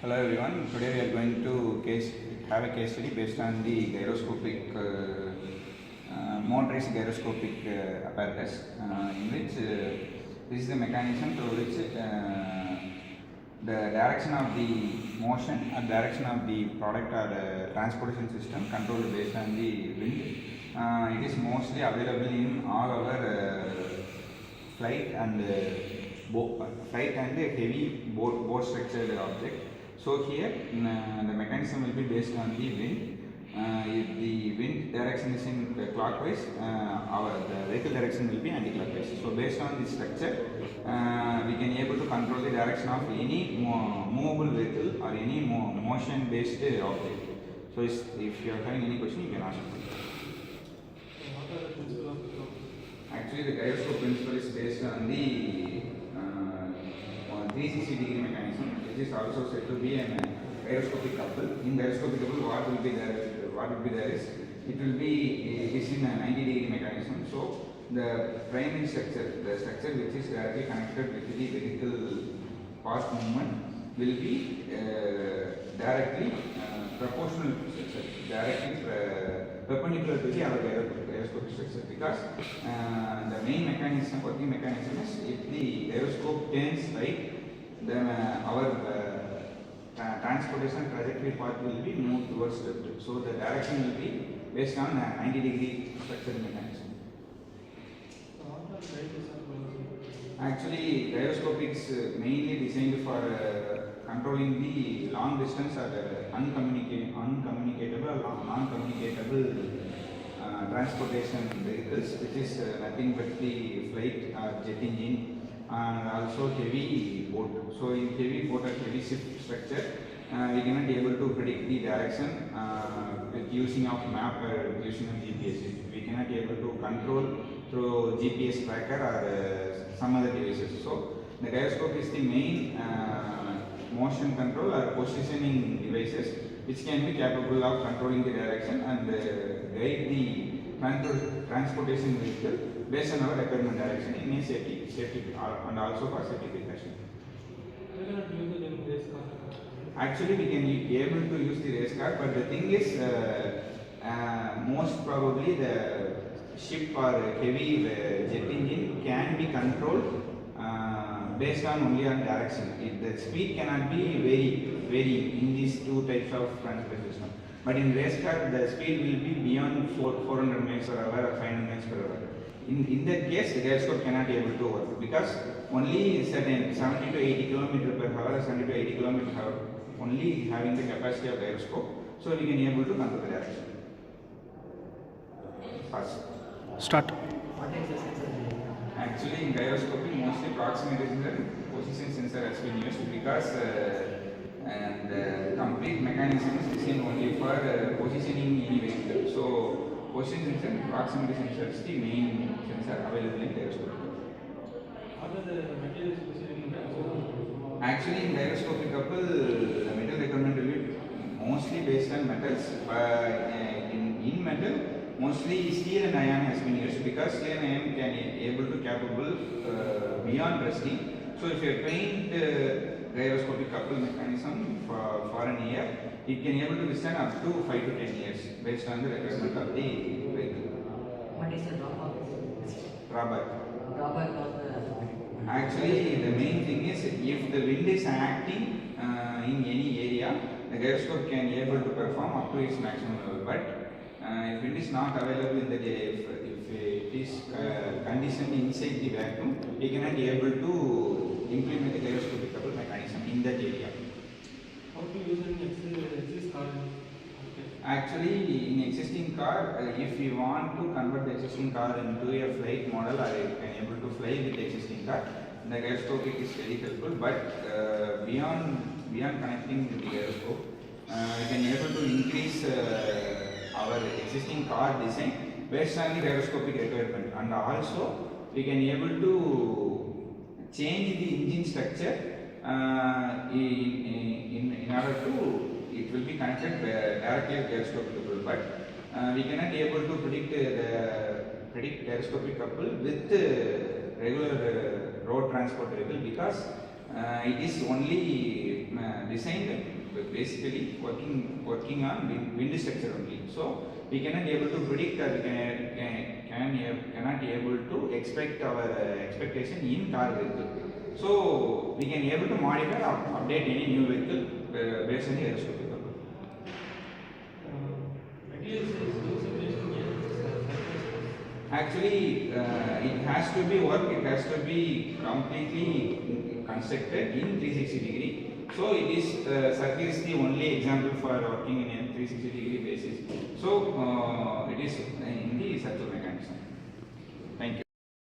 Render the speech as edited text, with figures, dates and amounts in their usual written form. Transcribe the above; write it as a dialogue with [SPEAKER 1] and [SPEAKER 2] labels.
[SPEAKER 1] Hello everyone. Today we are going to have a case study based on the gyroscopic motorized gyroscopic apparatus, in which this is the mechanism through which the direction of the motion or direction of the product or the transportation system controlled based on the wind. It is mostly available in all our flight and heavy boat structured object. So here the mechanism will be based on the wind. If the wind direction is in clockwise, the vehicle direction will be anti-clockwise. So based on this structure, we can able to control the direction of any movable vehicle or any motion based object. So if you are having any question, you can ask. Actually, the gyroscope principle is based on the 360-degree mechanism, which is also said to be a gyroscopic couple. In gyroscopic couple, what will be there is it is in a 90-degree mechanism. So the primary structure, the structure which is directly connected with the vehicle path movement, will be directly proportional structure, directly perpendicular to the other gyroscopic structure, because the main mechanism, working mechanism is if the gyroscope turns right, then our transportation trajectory path will be moved towards left. So the direction will be based on a 90-degree structural mechanism. Actually, gyroscopic is mainly designed for controlling the long distance or uncommunicatable or non-communicatable transportation vehicles, which is nothing but the flight or jet engine and also heavy boat. So in heavy boat or heavy ship structure, we cannot be able to predict the direction with using of map or using of GPS. We cannot be able to control through GPS tracker or some other devices. So the gyroscope is the main motion control or positioning devices which can be capable of controlling the direction and guide the transportation vehicle based on our requirement direction in a safety and also for safety precaution. Actually, we can be able to use the race car, but the thing is, most probably the ship or heavy jet engine can be controlled based on only on direction. The speed cannot be very in these two types of transportation system. But in race car, the speed will be beyond 400 miles per hour or 500 miles per hour. In that case, the gyroscope cannot be able to work because only certain 70 to 80 km per hour or 70 to 80 km per hour only having the capacity of gyroscope, so we can be able to control the direction. First.
[SPEAKER 2] Start.
[SPEAKER 1] Actually, in gyroscopy, mostly proximity sensor, position sensor has been used because the complete mechanism is designed only for positioning any vehicle. So, position sensor and proximity sensor is the main sensor available in gyroscope. Actually, in gyroscopic couple, the metal requirement will be mostly based on metals. But in metal, mostly steel and iron has been used because steel and iron can be able to capable beyond rusting. So if you paint gyroscopic couple mechanism for an year, it can able to withstand up to 5 to 10 years based on the requirement of the vehicle.
[SPEAKER 3] What is the
[SPEAKER 1] Drawback?
[SPEAKER 3] Drawback of the...
[SPEAKER 1] Actually, the main thing is if the wind is acting in any area, the gyroscope can be able to perform up to its maximum level. But if wind is not available in the day, if it is conditioned inside the vacuum, we cannot be able to implement the gyroscopic couple mechanism in that area.
[SPEAKER 2] How to use an existing car?
[SPEAKER 1] Actually, in existing car, if you want to convert the existing car into a flight model, or you can able to fly with the existing car, the gyroscopic is very helpful. But beyond connecting with the gyroscope, we can able to increase our existing car design based on the gyroscopic requirement, and also we can able to change the engine structure in order to it will be connected directly with gyroscopic couple, but we cannot be able to predict gyroscopic couple with regular road transport vehicle because it is only designed basically working on wind structure only. So we cannot able to predict or cannot able to expect our expectation in car vehicle. So we can able to modify or update any new vehicle based on the aeroscopic couple. Actually, it has to be work. It has to be completely constructed in 360 degree. So it is circle is the only example for working in a 360 degree basis. So it is in the circle mechanism.